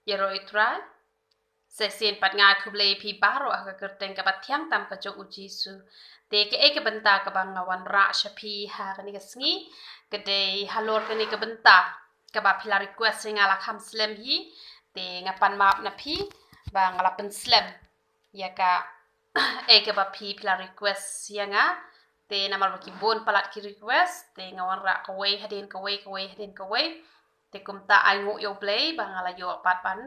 Yero itrai, sesin pat nga kuble pi baro aga kerteng ka tiang tam ka jong uji su. Te ke e ke benta ka bang ngawan ra shapi ha ka ni ka sngi, ke de halor ka ni ka benta ka ba pila request nga la kham slam hi, te nga pan map na pi ba nga la pen slam. Ya ka e ke ba pi pila request ya nga, te namal ba ki bon palat ki request, te ngawan ra ka wei hadin ka wei ka wei hadin ka wei. Te kumta ai ngu yo play ba nga la yo pat pan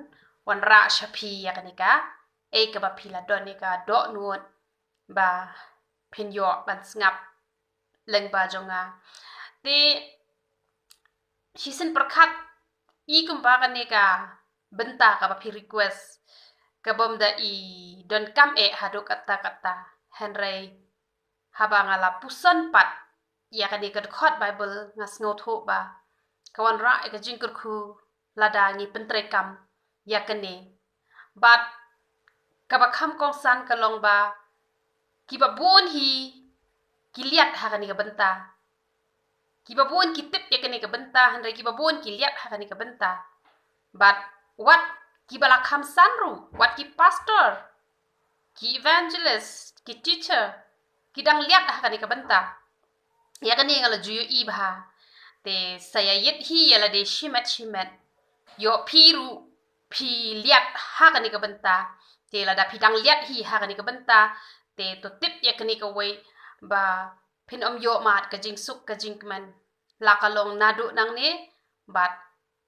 wan ra shapi ya kanika e ka ba pila don ni ka do nuot ba pin yo ban ngap leng ba jonga te hisen perkat I kumpa kanika benta ka ba pi request ka bom da I don kam e hado kata kata henry haba ngala puson pat ya kanika khot bible ngas ngot ho ba kawan ra e ka jingkur khu lada ngi pentrekam ya kene bat kaba kham kong san kalong ba kiba bon hi kiliat ha kani ka benta kiba bon ki tip ya kani ka benta handai kiba bon kiliat ha kani ka benta but what kiba la kham san ru what ki pastor ki evangelist ki teacher ki dang liat ha kani ka benta ya kani ngala juyu I bha te saya yet hi yala de shimet yo piru pi liat ha kani ka benta te la da pidang liat hi ha kani ka benta te to tip ya kani ka wei ba pin yo mat ka jing suk ka jing man la ka long nadu nang ne bat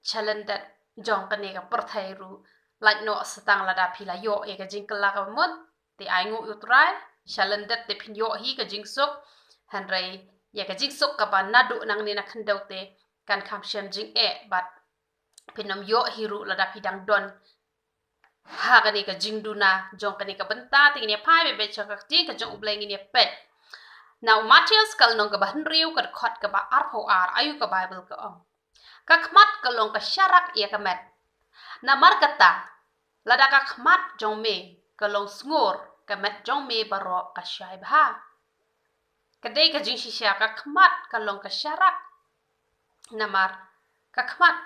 chalendat jong kani ka perthai ru like no setang la da pila yo e ka jing kala ka mot te ai ngu utrai chalendat te pin yo hi ka jing suk hanrai ya ka jing suk ka ba nadu nang ne na khandau te kan kham shem jing e bat pinom yo hiru la da pidang don ha kani ka jingduna jong kani ka benta tingni pai be chaka ting ka jong ubleng ni pet now Matthias kal nong ka ban riu ka khot ka ba arpo ar ayu ka bible ka om ka khmat ka long ka syarak ya ka met na mar kata lada ka khmat jong me ka long sngur ka met jong me baro ka syai bha kadai ka jing shisha ka khmat ka long ka syarak na mar ka khmat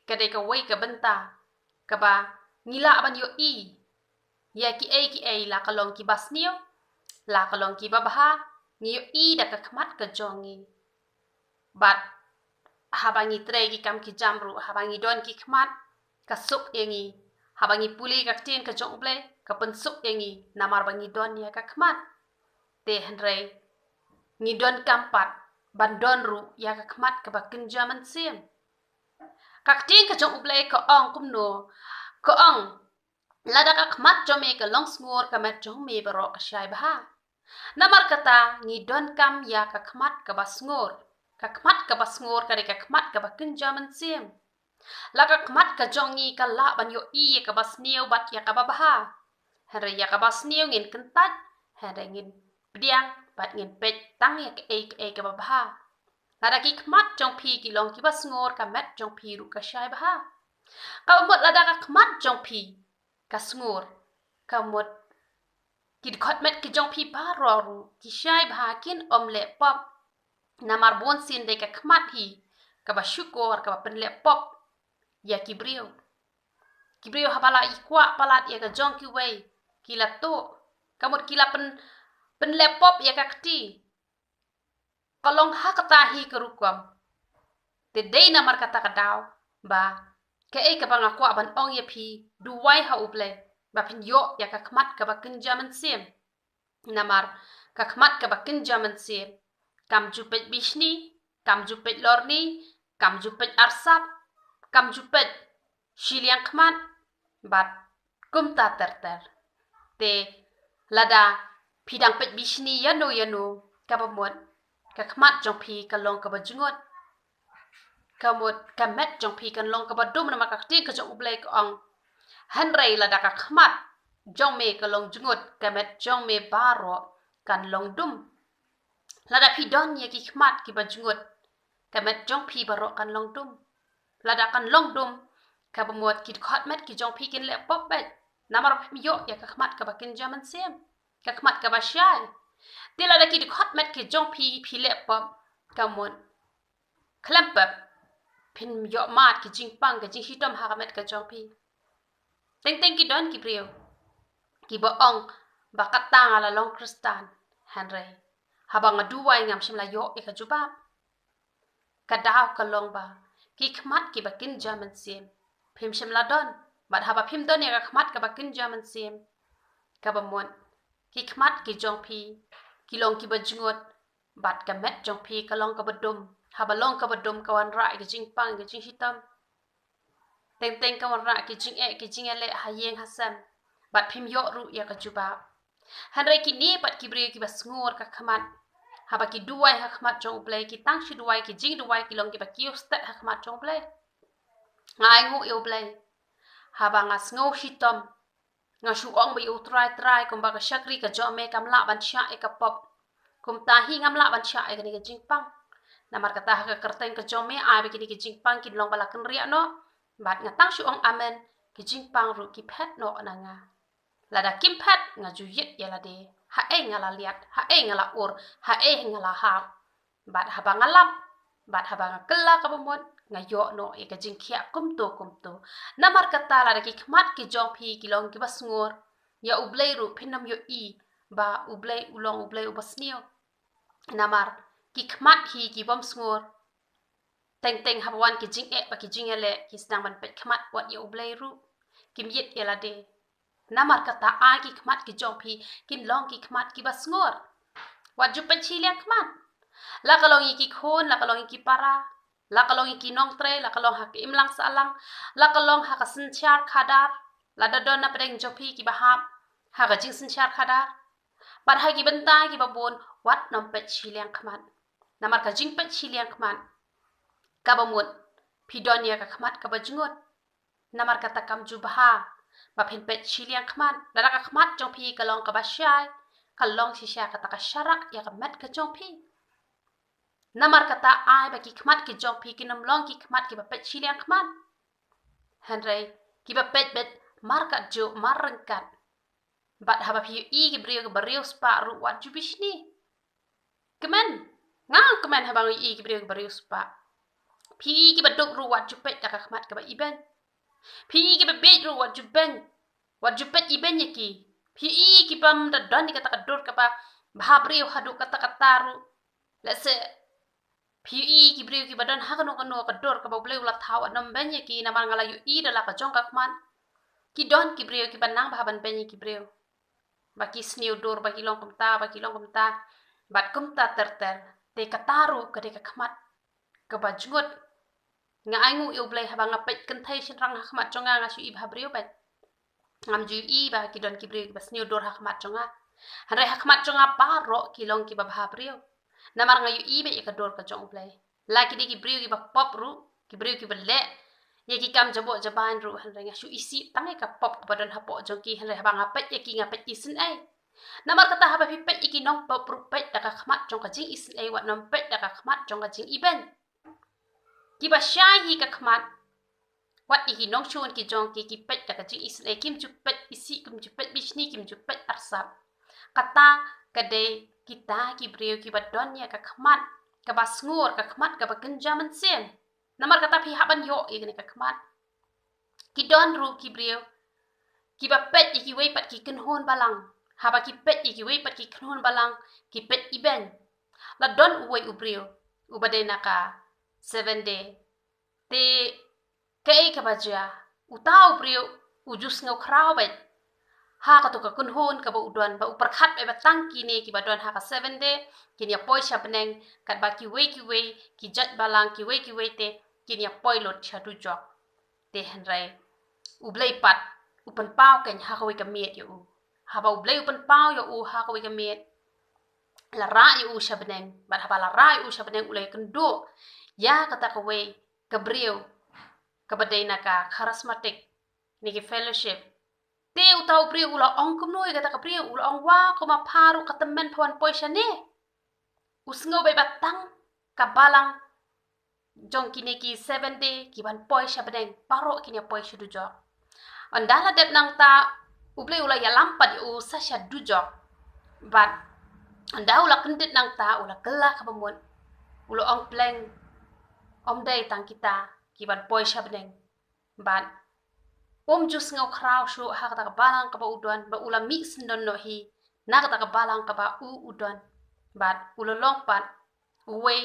kadai ka wei ka benta ka ba ngila ban yo I ya ki a la kalong ki basnio la kalong ki babha ngi yo I da ka khmat ka jongi bat habangi tre ki kam ki jamru habangi don ki khmat ka suk yengi habangi puli ka tin ka jong ble ka pen suk yengi namar bangi don ya ka khmat te henrei ngi don kampat ban don ru ya ka khmat ka ba kinjaman sim ka tin ka jong ble ka ong kumno ko ong lada ka khmat jome ka long sngur ka met jong me baro ka shai bha namar kata ngi don kam ya ka khmat ka basngur ka khmat ka basngur ka ka khmat ka ba kinjaman sim la ka khmat ka jongi ka la ban yo I ka basniu bat ya ka babha hare ya ka basniu ngin kentat hare ngin pdiang bat ngin pet tang ya ka ka babha lada ki khmat jong pi ki long ki basngur ka met jong pi ru ka shai bha ka mot lada ka khmat jong pi ka sngur ka mot ki khot met ki jong pi ba ro ru ki shai bha kin omle pop namar bon sin de ka khmat hi ka ba syukur ka ba penle pop ya kibrio habala I kwa palat ya ka jong ki wei kila to ka mot kila penle pop ya ka kti kalong ha kata hi ka rukwam te dei namar kata ka daw ba ka ka banga kwa ban ong ya pi du wai ha uble ba pin yo ya ka khmat ka ba kinjaman sim namar ka khmat ka ba kinjaman sim kam jupet bishni kam jupet lorni kam jupet arsap kam jupet shiliang khmat bat kumta terter te lada pidang pet bishni yano ka ba mot ka khmat jong pi ka long ka ba jungot kamot kamet jong pi kan long ka ba dum na ka tin ka jong uble ka ong hanrei la da ka khmat jong me ka long jungot kamet jong me baro kan long dum la da pi don ye ki khmat ki ba jungot kamet jong pi baro kan long dum la da kan long dum ka ba mot ki khot met ki jong pi kin le pop bet namar yo ya ka khmat ka ba kin jaman sem ka khmat ka ba shai te la da ki khot met ki jong pi le pop ka mot klempep pin yo mat ki jing pang ka jing hitom ha met ka jong pi Teng ki don ki brio. Ki boong bakat tang ala long kristan. Henry. Habang aduway ngam shim la yo ika jubab. Kadaw kalong ba. Ki khmat ki bakin German sim. Pim shim la don. Bat haba pim don ya khmat ka bakin German sim. Kabamon. Ki khmat ki jong pi. Ki long ki bajungot. Bat ka met jong pi ka long ka badum. Haba long ka badum kawan ra ki jing pang ki jing hitam. Teng kawan ra ki jing ele hayeng hasam. Bat pim yo ru ya ka jubab. Hanrai ki ni pat ki brio ki bas ngor ka khmat. Haba ki duwai ha khmat jong play ki tang shi duwai ki jing duwai ki long ki ba ki ustat ha khmat jong play. Ngai ngu yo play. Haba ngas ngau hitam. Nga shuong ba yu try kum ba ka shakri ka jome kam la ban sha e ka pop. Kum tahi ngam la ban sha e ka ni ka jing pang. Namar kata ha ka kerteng ka jome ai ba ki ni ka jing pang ki long bala kan ria no. Bat nga tang shuong amen ki jing pang ru ki pet no na nga. Lada kim pet nga ju yit ya la de. Ha e nga la liat, ha e nga la ur, ha e nga la hap. Bat haba nga lap, bat haba nga kela ka bumot, nga yo no e ka jing kia kumto. Namar kata lada ki khmat ki jong pi ki long ki bas ngor. Ya ublay ru pinam yo i, ba ublay ulong ublay ubas niyo. Namar ki khmat hi ki bom ngor. Teng habawan ki jing ba ki jing ele ki sedang ban pet khmat wat ya ublay ru. Kim yit ya la de. Namar kata ai ki khmat ki jong pi kin long ki khmat ki bas ngor. Wat ju pen chi liang khmat. La kalong ki khon, la kalong ki para, la kalong ki nong tre, la kalong ha ki imlang salang, la kalong ha ka senchar khadar, la dadon na pedeng jong pi ki bahap, ha ka jing senchar khadar. Pat ha ki bentai ki babon wat nom pet chi liang khmat. Namar ka jing pet chi liang khmat. Ka bamut pidon ya ka khmat ka bajungot. Namar kata kam ju baha. Bapin pet chiliang khmat, lada ka khmat jong pi kalong ka basyay, kalong sisya kata ka syarak ya ka met ka jong pi. Namar kata ai baki khmat ki jong pi kinam long ki khmat ki bapet chiliang khmat. Henry ki bapet bet markat jo marengkat. Bat haba pi i ki brio ka brio spa ru wat ju bishni. Kemen, ngang kemen habang i ki brio ka brio spa. Pi ki baduk ru wat ju pet ka khmat ka ba iben. Pi ki bebet ru wat jubeng. Wat jupet iben ye ki. Pi ki pam da don di kata kadur kapa bahabri hadu kata kataru. Lese pi ki bri ki badan ha kanu kadur kapa boleh ulat hawa nam ben ye ki namar ngala yu i dala ka jong kakman. Ki don ki bri ki banang bahaban ben ye ki bri. Baki sniu dur baki long kumta bat kumta terter te kataru ka de kakmat ka bajngut. Nga aingu yu blay habang ngapet kentay sinrang hakmat jonga nga su i bahabri bet. Ngam ju i ba ki don ki bri bas niu dor hakmat jonga. Hanrai hakmat jonga paro ki long ki babha brio. Namar nga yu i be ka dor ka jong play. La ki di ki bri ki ba pop ru, ki bri ki bele. Ye ki kam jabo jaban ru hanrai nga su isi tangai ka pop ka badan hapo jong ki hanrai habang ngapet ye ki ngapet isin ai. Namar kata haba pi pet iki nong pop ru pet da ka khmat jong ka jing isin ai wat nom pet da ka khmat jong ka jing iben. Ki ba syai hi ka khmat. Wat iki nong chun ki jong ki pet da ka jing isin ai kim ju pet isi kim ju pet bishni kim ju pet arsap. Kata kade kita ki brio ki badon ya ka khmat ka basngur ka khmat ka bakenjaman sen. Namar kata pi haban yo igni ka khmat. Ki don ru ki brio ki ba pet iki wei pat ki kenhon balang. Haba ki pet iki wei pat ki kenhon balang ki pet iben. La don uwei ubrio ubade naka 7 day te kei ka baja utau brio ujus ngau krau bet. Ha ka to ka kunhon ka ba udon ba uperkhat be batang kini ki badon ha ka 7 day kini ya poi sha beneng kat ba ki wei ki jat balang ki wei te kini ya poi lot sha du jok te henrai ublei pat upen pau ken ha ka wei ka miet yo ha ba ublei upen pau yo ha ka wei ka miet la ra yo sha beneng ba ha ba la ra yo sha beneng ulai kendo ya kata ka wei ka brio ka badai na ka charismatic ni ki fellowship. Te utau brio ula ong kumnoi kata ka brio ula ong wa kuma paru katemen pawan poisha ne. Usngo be batang ka balang jong kini ki 7 day ki ban poisha bedeng paro kini poisha dujok. Andala dep nang ta uble ula ya lampat u sasha dujok. But anda ula kendit nang ta ula kelah ka bamon. Ula ong pleng om day tang kita ki ban poisha bedeng. But Jus ngau krau shu ha kata balang ka ba udon ba ula mix ndon no hi na kata balang ka ba udon bat ula long pat uwe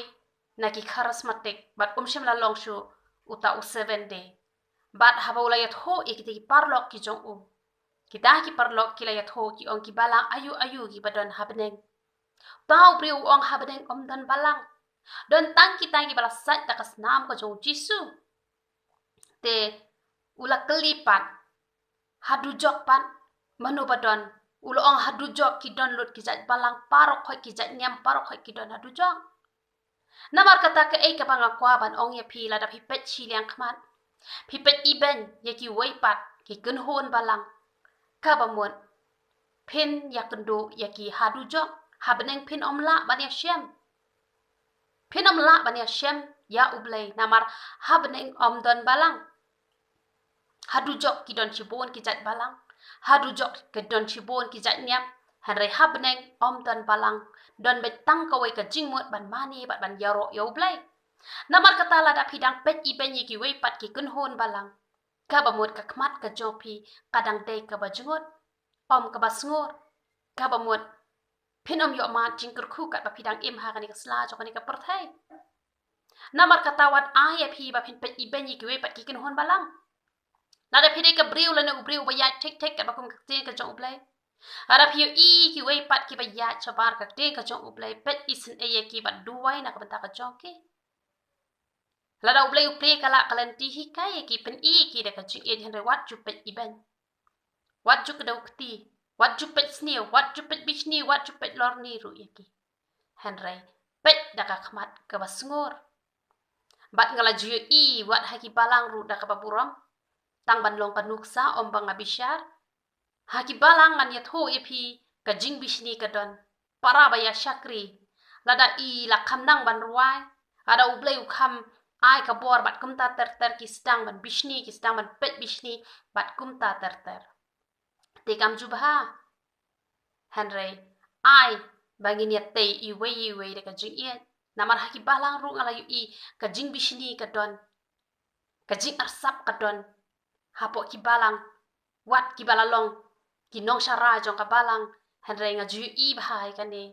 na ki charismatic bat shim la long shu uta u 7 day bat haba ula yat ho ikiti parlok ki jong kita ki parlok ki la yat ho ki ong ki balang ayu ki badon habneng pau priu ong habneng dan balang don tang ki balas sat takas nam ko jong jisu te ula kelipat hadu jok pan manu badon ulo ong hadu jok ki don lut ki jat balang parok khoi ki jat nyam parok khoi ki don hadu jok namar kata ke ka pangakwa ban ong ya pi la da pi pet chi liang khmat pi pet iben ye ki wei pat ki kun hon balang ka bamon pin ya kendo ya ki hadu jok habneng pin omla ban ya shem pin omla ban ya shem ya ublei namar habneng om don balang hadu jok ki don chibon ki jat balang hadu jok ki don chibon ki jat nyam hanre habneng om don balang don betang kawai ka jingmut ban mani bat ban yaro yo blai namar kata la da pidang pet iben ki wei pat ki kun hon balang ka bamut ka khmat ka jopi kadang dei ka bajungot om ka basngur ka bamut pin om yo ma jingkur khu ka ba pidang im ha kani ka sla jo kani ka perthai namar kata wat aya pi ba pin pet iben ki wei pat ki kun hon balang nada pide ka briu lana ubriu ba ya tek tek ka bakum ka ka jong ublai ara piu ki wei pat ki ba ya chabar ka ka jong ublai pet isin eye ki ba duwai na ka banta ka jong ki lada ublai uple kala kalan ti hi kai ki pen ki da ka jing henre wat ju pet iben wat ju ka ukti wat ju pet sni wat ju pet bishni wat ju pet lorni ru ki henre pet da ka khmat ka basngor bat ngala ju wat haki balang ru da ka baburam tang ban long panuksa om bang abishar haki balang an yat ho epi ka jing bishni ka don para baya shakri lada la khamnang ban ruai ada ublei ukham ai ka bor bat kumta ter ki stang ban bishni ki stang ban pet bishni bat kumta ter te kam jubha henry ai bangin yat te i wei de ka jing ye namar haki balang ru ngala yu ka jing bishni ka don ka jing arsap ka don hapo ki balang wat ki balalong ki nong shara jong ka balang henre nga ju bhai kane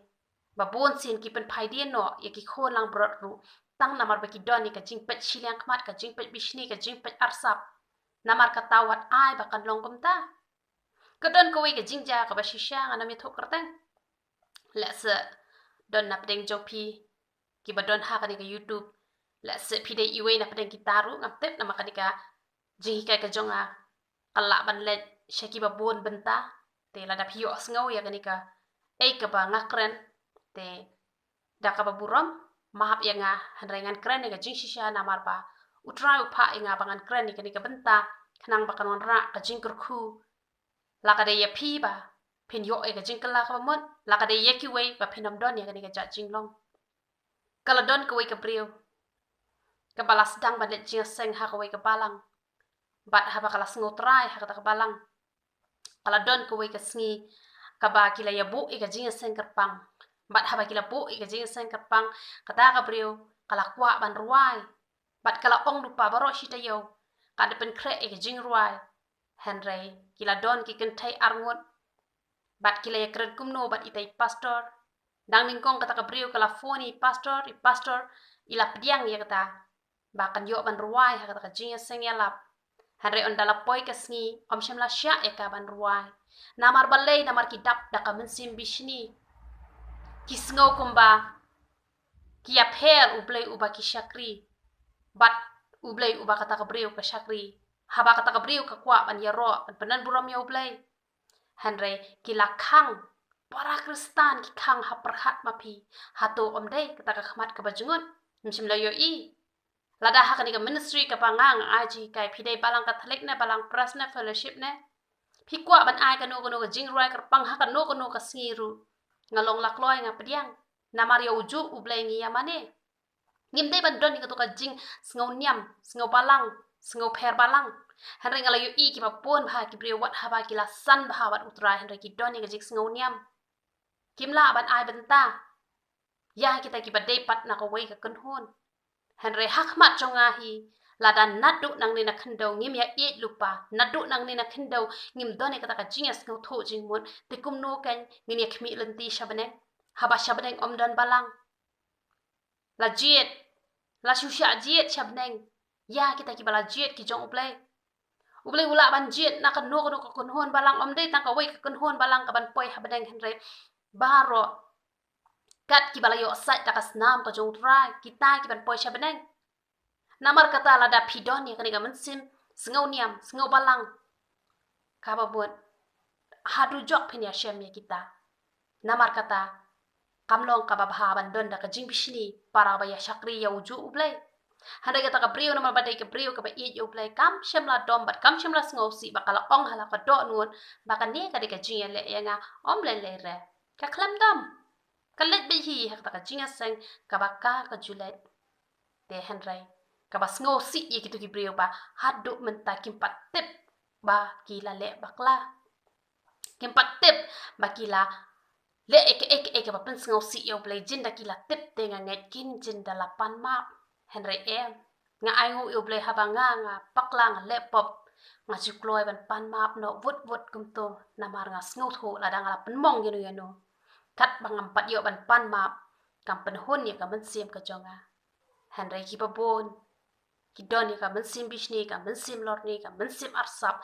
babon sin ki pen phai dien no ye ki khon lang brot ru tang namar ba ki doni ka jing pet shiliang khmat ka jing pet bishni ka jing pet arsap namar ka tawat ai ba kan long kumta ka don ko we ka jing ja ka ba shisha nga mi thok kerteng la se don na pedeng jopi ki ba don ha ka ni ka youtube la se pide iwe na pedeng ki taru ngap tep nama ka ni ka jing kai ka jonga kala ban let shaki ba bon benta te la da pio ngau ya kanika ka ba ngakren te da ka ba buram mahap ya nga hanrengan kren ga jing shisha na marpa utra upa inga bangan kren ni kanika benta kanang ba kanon ra ka jing kurku la ka de ya pi ba pin yo ga jing kala ka mon la ka de ya ki wei ba pinam don ya kanika ja jing long kala don ka wei ka brio ka balas dang ba let jing seng ha ka wei ka balang bat haba kala ngotrai ha kata balang kala don ko ka sngi ka ba kila ya bu ka jinga seng kerpang bat haba kila bu ka jinga seng kerpang kata ka brio kala kwa ban ruai bat kala ong lupa baro shita yo kada pen kre ka jing ruai henry kila don ki kentai arngot bat kila ya kred kumno bat itai pastor dang ningkong kata ka brio kala phone pastor ila pediang ya kata bakan yo ban ruai ha kata ka jinga seng ya lap Henry ondala poi kasngi om shamla sha eka ban ruai namar balei namar kidap daka mensim bishni kisngo kumba kia per ublei uba ki shakri bat ublei uba kata kabriu ka shakri haba kata kabriu ka kwa ban yaro penan buram ya ublei Henry kila khang para kristan ki khang ha perhat mapi hato omdei kata ka khmat ka bajungut mshimla yo lada ha kani ka ministry ka pangang aji kai pidai balang catholic ne balang prasna fellowship ne phikwa ban ai ka no ka jing ruai ka pang ha ka no ka siru ngalong lakloi nga pediang namar yo uju ublai ngi yamane ngim dei ban don ka to ka jing sngo nyam sngo balang sngo pher balang henry ngala yo ki ba pon bha ki bre wat ha ba ki la san bha wat utra henry ki don ka jing sngo nyam kimla ban ai benta ya kita ki ba dei pat na ko wei ka kun hon Henry hakmat jonga hi ladan nadu nang ni na kendo ngim ya it lupa nadu nang ni na kendo ngim doni kata ka jingas ngau tho jing mun te kum no kan ngin ya khmi lenti shabane haba shabane om dan balang la jiet la shusha jiet shabane ya kita ki bala jiet ki jong ublei ula ban jiet na kan no ko kon hon balang om dei tang ka wei kon hon balang ka ban poi habane henre baro kat ki bala yo sai takas nam ka jong trai kita ki ban poi shabane namar kata lada pidon ya kani gamen sim sengau niam sengau balang kaba buat hadu jok pin ya shem ya kita namar kata kamlong kaba bahaban don da ka jing bishni para ba ya shakri ya uju ublai handai kata ka brio namar badai ka brio ka ba i ya ublai kam shem la dom bat kam shem la sengau si bakala ong hala ka do nuon bakan ne ka de ka jing ya le ya nga om le le re ka klam dom ka let bi hi ha ka jing ya seng ka ba ka julet te henrai kabas ngosi ye kitu kibriyo ba hadu menta kimpat tip ba kila le bakla kimpat tip ba kila le ek ba pen ngosi yo play jinda kila tip te nga nget kin jinda lapan ma henry em nga aingu yo play habanga nga pakla nga lepop nga jukloi ban pan map no vut kumto namar nga sngot ho la dang la pen mong yeno kat bangam pat yo ban pan map kam pen hun ye kam sim ka jonga henry ki babon kidoni ka mensim bishni ka mensim lorni ka mensim arsap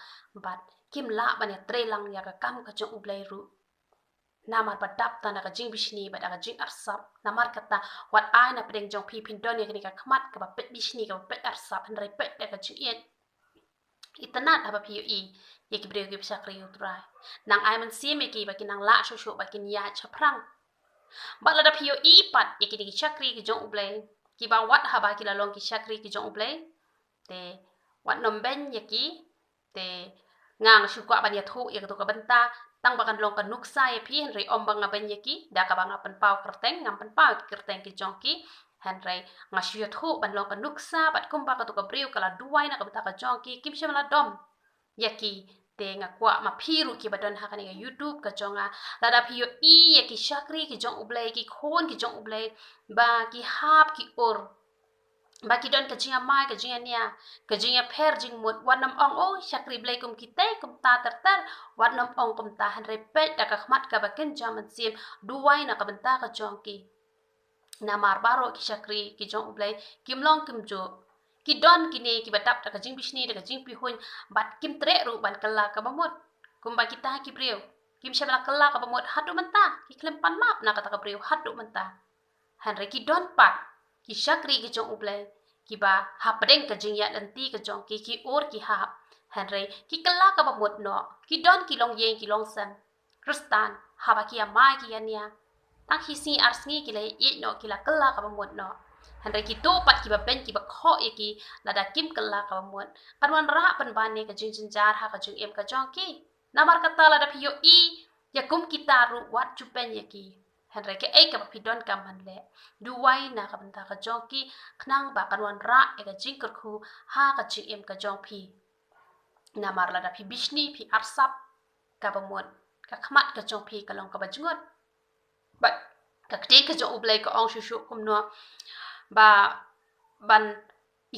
bat kim la banya trelang ya ka kam ka jong ublai ru namar badap tana ka jing bishni bat ka jing arsap namar kata wat ai na pedeng jong pi pin doni ka khamat ka ba pet bishni ka pet arsap henrai pet ka jing yen itanat haba pi i ye ki breu ki sakri utrai nang ai mensim ki ba kinang la shu ba kin ya chaprang ba la da pi i pat ye ki sakri ki jong ublai ki ba wat haba ki la long ki sakri ki jong ublai te wat nom ben yaki te ngang shu kwa ban ya thu ya to ka banta tang bakan long kan nuksa ya phi henry om bang ben yaki da ka bang pen pau kerteng ngam pen pau kerteng ki jong ki henry nga shu ya thu ban long kan nuksa bat kum ba ka to ka briu kala duai na ka bata ka jong ki kim shem la dom yaki te nga kwa ma phiru ki badon ha kan ya youtube ka jonga la da phi yo i yaki sakri ki jong ublai ki khon ki jong ublai ba ki hap ki or baki don ka jinga mai ka jinga nia ka jinga pher jing mut wanam ong o sakri blai kum kite kum ta ter wanam ong kum ta han repet da ka khmat ka bakin jaman sim duwai na ka benta ka jongki na mar baro ki sakri ki jong blai kim long kim jo ki don ki ne ki batap da ka jing bishni da ka jing pi hun bat kim tre ru ban kala ka bamut kum ba kita ki priu kim shabla kala ka bamut hatu menta ki klem pan map na ka ta ka priu hatu menta han re ki don pat ki sakri ki jong ublai ki ba hapdeng ka jing ya lenti ka jong ki or ki hap henry ki kala ka bamut no ki don ki long yen ki long san kristan haba ki amai ki yania tak hi si arsngi ki le i no ki la kala ka bamut no henry ki to pat ki ba ben ki ba kho ye ki la da kim kala ka bamut kanwan ra pan ban ne ka jing jin jar ha ka jing em ka jong ki namar kata la da phi yo i ya kum kita ru wat chupen ye ki henry ke ei ka pidon kam hanle duwai na ka banta ka jongki knang ba kanwan ra e ka jingker khu ha ka jing em ka jong pi na marla da pi bishni pi arsap ka bamon ka khmat ka jong pi ka long ka bajngot ba ka kte ka jong ublai ka ong shu kum no ba ban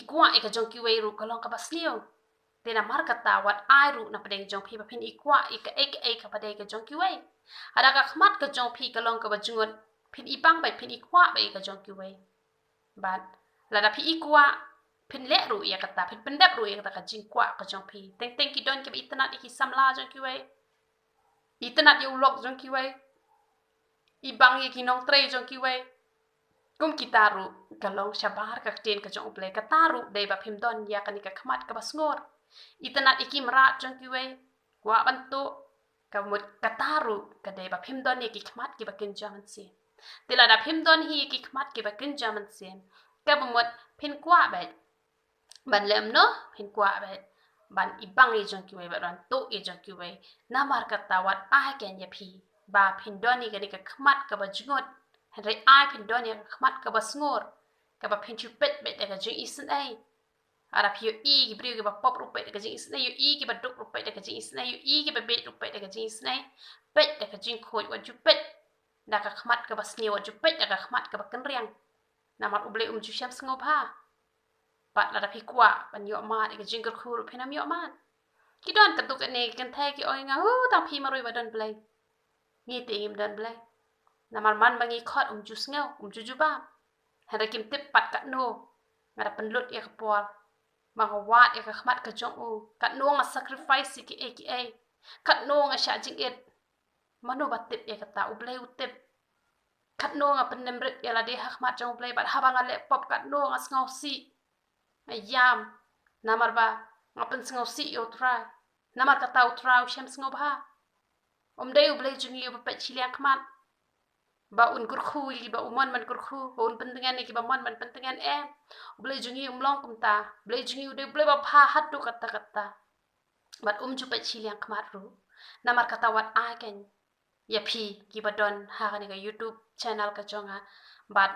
ikwa e ka jong ki wei ru ka long ka baslio te na mar kata wat ai ru na pedeng jong pi ba pin ikwa e ka padai ka jong ki wei ada ka khmat ka jong pi ka long ka bajngot pin ipang bai pin ikwa bai ka jong ki wei bat la da pi ikwa pin le ru ya kata pin pendap ru ya kata ka jing kwa ka jong pi teng ki don ki itanat ki samla jong ki wei itanat yu lok jong ki wei ibang ye ki nong tre jong ki wei kum kita ru ka long shabar ka ten ka jong ple ka taru dei ba pim don ya ka ni ka khmat ka basngor itanat iki mra jong ki wei kwa bantu ka mut ka taru ka dei ba pim don ye ki khmat ki ba kin jaman si tila da phim don hi ki khmat ki ba kin jaman sen ka bamot phin kwa ba ban lem no phin kwa ba ban ibang i jong ki we ba ran to i jong ki we na mar ka tawat a ken ya phi ba phin don ni ka ni ka khmat ka ba jingot henry ai phin don ni ka khmat ka ba snor ka ba phin chu pet bet ka jing isn ai ara phi i ki bri ki ba pop ru pet ka jing isn ai i ki ba duk ru pet ka jing isn ai i ki ba bet ru pet ka jing isn ai pet ka jing khoi wa chu pet da ka khmat ka basni wa jupet da ka khmat ka bakan riang namar uble ju syam sngop ha pat la da pi kwa ban yo mat ke jingker khu pi nam yo mat ki don ka tuk ane kan thai ki oi nga tang pi marui ba don blai ngi te im don blai na mar man bangi khot jus ngau juju ba hada kim tip pat ka no ngara penlut ya ka pol mang wat ya ka khmat ka jong u kat no nga sacrifice ki e kat no nga sha jing et mano batip ya kata u blai utip kat no nga penemrit ya la de khmat jong blai bat haba nga le pop kat no nga ngau si ayam namar ba ngapen ngau si yo try namar kata u try shem ngau ba dei u blai jungi yo pa chiliang khmat ba un kurkhu li ba umon man kurkhu ba un pentingan ni ki ba mon man pentingan blai jungi long kumta blai jungi de blai ba pha hat tu kata bat ju pa chiliang khmat ru namar kata wat a ken ya phi ki ba don ha ni ga YouTube channel ka jonga bat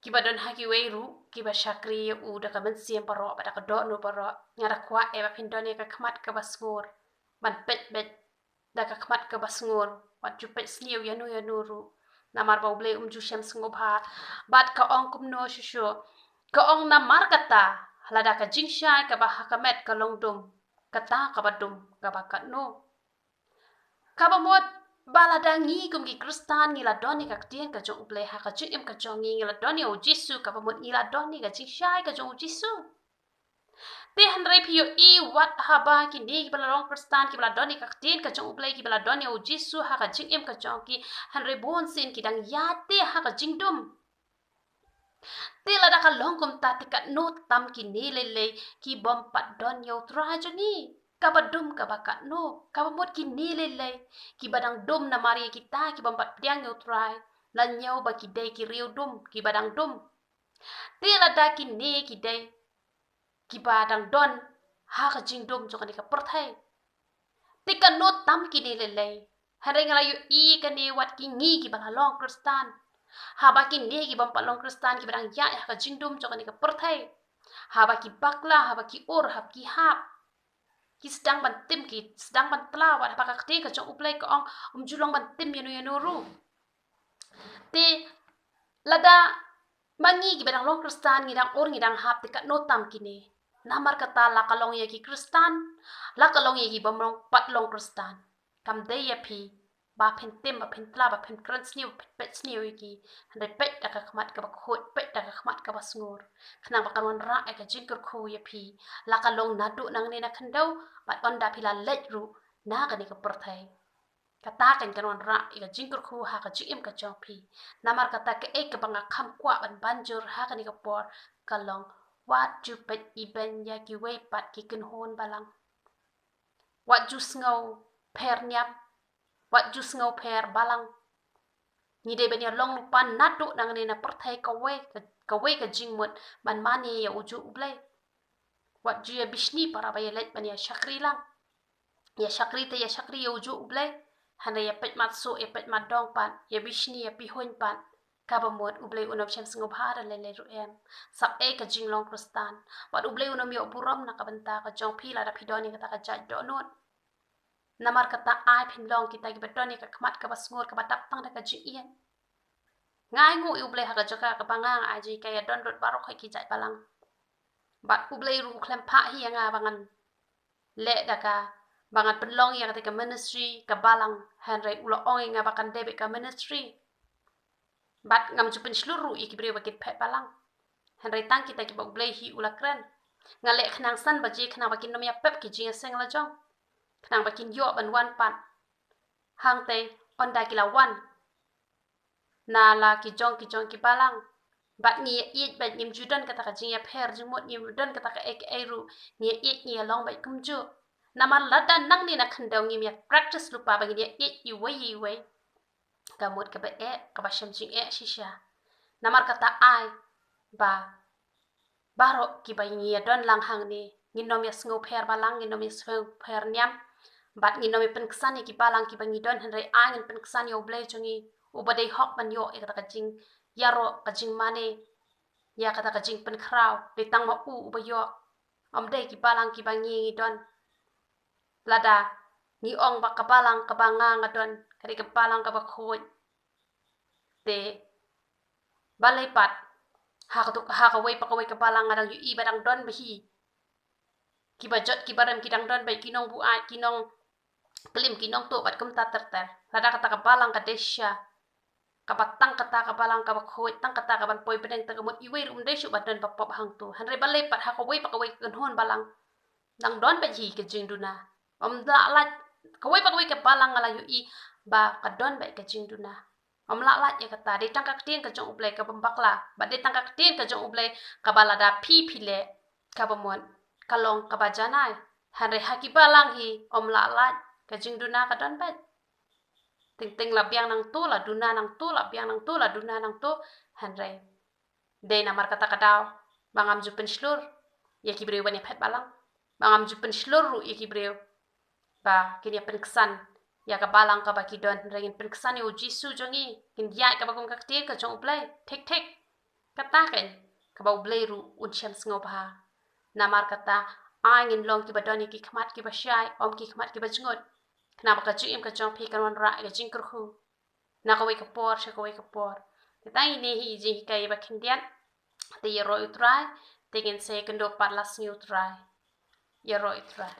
ki ba don ha ki wei ru ki ba shakri u da ka ben siem paro ba da ka do no paro ngara kwa e ba phin don ka khmat ka ba sngor ban pet bet da ka khmat ka ba sngor wat ju pet sniu ya no ru namar ba blai ju shem sngo bha bat ka ong kum no shu ka ong na mar kata lada ka jingsha ka ba ha ka met ka long dum kata ka ba dum ka ba ka no ka ba mod balada ngi kum ki kristan ngi la doni ka tien ka jong blai ha ka ju em ka jong ngi la doni o jisu ka ba mod ngi la doni ka jingsha ka jong jisu te handrai pio i wat haba ki ni ki bala long kristan ki bala doni ka tien ka jong blai ki bala doni o jisu ha ka jing em ka jong ki handrai bon sin ki dang ya te ha ka jing dum te la da ka long kum ta te ka no tam ki ni le ki bom pat don yo tra jo ni ka ba dum ka ba ka no ka ba mod ki ni le ki badang dum na mari ki ta ki bom pat diang yo tra la nyau ba ki dei ki riu dum ki badang dum te la da ki ni ki dei ki badang don ha ka jing dum jo ka ni ka perthai te ka no tam ki ni le hare ngala yu i ka ni wat ki ngi ki ba long kristan haba ki ne ki bam palong kristan ki barang ya ka jingdum jo kan ka perthai haba ki bakla haba ki or hab ki hap ki sedang ban tim ki sedang ban tlawa haba ka te ka jong uplai ka ong julong ban tim yanu ru te lada mangi ki barang long kristan ngidang or ngidang hap te ka no tam ki ne namar kata la kalong ya ki kristan la kalong ya ki bam long pat long kristan kam de ya phi ba phen tim ba phen tla ba phen kran sniu pet sniu ki handai pet da ka khmat ka ba khot pet da ka khmat ka ba sngur khna ba kan ra e ka jingkur khu ya phi la ka long na du nang ne na khandau ba on da phi la let ru na ka ni ka perthai ka ta kan ra e ka jingkur khu ha ka jim ka chong phi namar ka ta ka e ka banga kham kwa ban banjur ha ka ni ka por ka long wat ju pet i ben ya ki wei pat ki kin hon balang wat ju sngo per nyam wat jus ngau per balang ni de benya long pan natu nang ne na perthai ka we ka jingmut ban mani ya uju ublai wat ju ya bishni para ba ya let ban ya shakri lang ya shakri te ya shakri ya uju ublai hana ya pet mat so ya pet mat dong pan ya bishni ya pihon pan ka ba mod ublai unom shem singo bhara le ru em sap e ka jinglong kristan wat ublai unom yo buram na ka banta ka jong phila da phidoni ka ta ka jaj do not namar kata ai phin long kita ki betoni ka khmat ka basngur ka batap tang da ka ji ien ngai ngu uble ha ka joka ka bangang aji ka ya don rot barok ki jai balang bat uble ru klem pha hi nga bangan le da ka bangan penlong ya ka ministry ka balang hanrai ulo ong nga bakan debe ka ministry bat ngam ju pen sluru i ki bre ba kit phe balang hanrai tang kita ki ba uble hi ulakran ngale khnang san ba ji khna ba kin nom ya pep ki ji seng la jong nang bakin yo ban wan pan hang te on da kila wan na la ki jong ki balang bat ni ye bat nim judan kata ka jing ya pher jing mot nim judan kata ka ek eru ni ye long bai kum ju na mal lada nang ni na khandau ngim ya practice lupa ba ni ye i wei ka mot ka ba ka ba shem jing shisha na mar kata ai ba baro ki ba ni ya don lang hang ni nginom ya sngo pher balang nginom ya sngo pher nyam bat ngi nomi pen ksani ki balang ki bangi don henry angin pen ksani o blai chungi o badai hok ban yo e kata ka jing yaro ka jing mane ya kata ka jing pen kraw de tang ma u ba yo am dai ki balang ki bangi don lada ni ong ba ka balang ka banga ngadon kari ka balang ka ba khoi te balai pat Hakaway pakaway kabalang ngadang yu ibadang don bahi. Kibajot kibarem kidang don bay kinong buat kinong kelim kinong to bat kum taterter. Lada kata kabalang kadesya. Kabatang kata kabalang kabakhoy tang kata kaban poy bedeng tagamut iway rum desyu bat don bapop hang tu. Hanre balay pat hakaway pakaway kanhon balang. Dang don baji kejing duna. Lat kaway pakaway kabalang ngala yu i ba kadon bay kejing duna. Lat ya kata de tangkak tien kajong ublay kabambakla. Ba de tangkak tien kajong ublay kabalada pi pile kabamon kalong kabajanay. Hanre haki balang hi lat kejing duna kadon bay. Ting labiang nang tu la duna nang tu labiang nang tu la duna nang tu hanre de namar kata kadaw bangam jupen slur ya kibreu bani pet balang bangam jupen slur ru ya kibreu ba kini peniksan ya ka balang ka baki don rengin peniksan yu jisu jongi kin ya ka bagum kaktir ka jong ublay tek kata kan ka ba ublay ru unsyam sngoba namar kata angin long ki badoni ki khmat ki basyai om ki khmat ki bajngot kenapa kajuim kajong pi kan ra ga jingkurhu na kawai kapor sha kawai kapor tai ni hi ji kai ba khindian te yero utrai tegen se kendo parlas ni utrai yero utrai